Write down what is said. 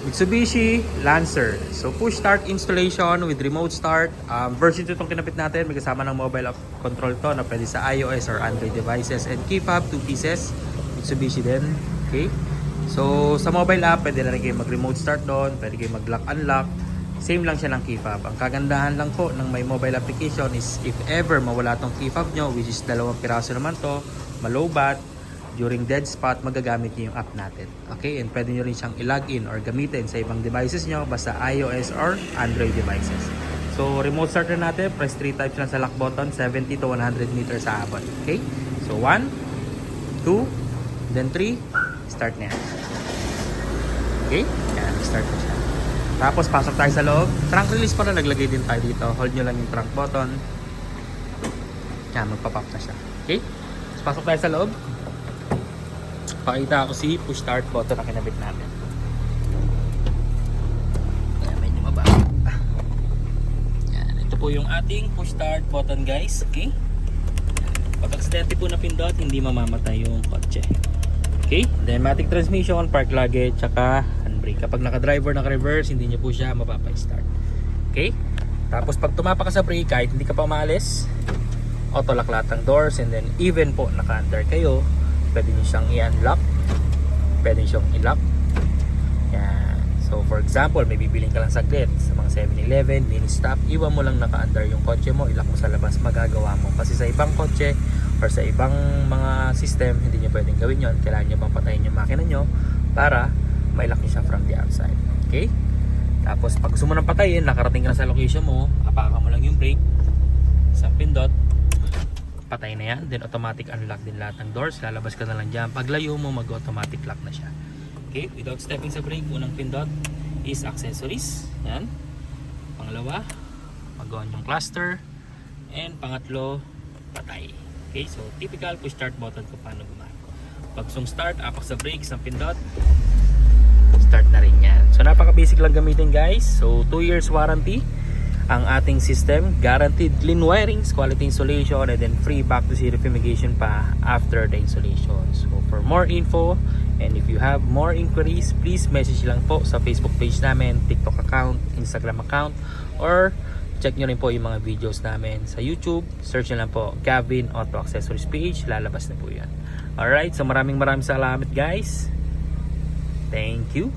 Mitsubishi Lancer. So push start installation with remote start. Version 2 itong kinapit natin. May kasama ng mobile app control to na pwede sa iOS or Android devices. And key fob 2 pieces. Mitsubishi din. Okay. So sa mobile app pwede na rin kayo mag remote start doon. Pwede kayo mag lock unlock. Same lang siya ng key fob. Ang kagandahan lang po ng may mobile application is if ever mawala tong key fob nyo, which is 2 piraso naman to, malobat, during dead spot, magagamit niyo yung app natin. Okay? And pwede nyo rin siyang i-login or gamitin sa ibang devices nyo, basta iOS or Android devices. So, remote starter natin, press 3 times lang sa lock button, 70 to 100 meters sa abot. Okay? So, 1, 2, then 3, start na yan. Okay? Yan, start na siya. Tapos, pasok tayo sa loob. Trunk release pa na, naglagay din tayo dito. Hold nyo lang yung trunk button. Yan, magpa-pop na siya. Okay? Tapos, pasok tayo sa loob. Pakita ako si push start button na kinabit natin. Ayan, medyo mababa. Ayan, ito po yung ating push start button, guys. Okay? Pag aksidente po na pindot, hindi mamamatay yung kotse. Okay? Automatic transmission, park luggage, tsaka handbrake. Kapag naka-driver, naka-reverse, hindi nyo po siya mapapa-start. Okay? Tapos pag tumapa ka sa brake, kahit hindi ka pa maalis, auto lock lahat ng doors, and then even po naka-under kayo, pwede nyo siyang i-unlock, pwede nyo siyang i-lock. Yan. So for example, may bibiling ka lang saglit sa mga 7-Eleven, mini stop, iwan mo lang naka-under yung kotse mo, i-lock mo sa labas, magagawa mo. Kasi sa ibang kotse or sa ibang mga system, hindi nyo pwedeng gawin yon. Kailangan nyo bang patayin yung makina nyo para ma-lock nyo siya from the outside. Okay? Tapos pag gusto mo nang patayin, nakarating ka na sa location mo, apakan mo lang yung brake, isang pindot, patay na yan. Then automatic unlock din lahat ng doors. Lalabas ka na lang dyan. Paglayo mo, mag-automatic lock na siya. Okay, without stepping sa brake, unang pindot is accessories. Yan. Pangalawa, mag-on yung cluster. And pangatlo, patay. Okay, so typical push start button kung paano gumana. Pag start, apak sa brake, isang pindot, start na rin yan. So napaka-basic lang gamitin, guys. So 2 years warranty ang ating system, guaranteed clean wirings, quality installation, and then free back to zero fumigation pa after the installation. So for more info and if you have more inquiries, please message lang po sa Facebook page namin, TikTok account, Instagram account, or check nyo rin po yung mga videos namin sa YouTube. Search nyo lang po Gavin Auto Accessories page, lalabas na po yan. Alright, so maraming salamat, guys. Thank you.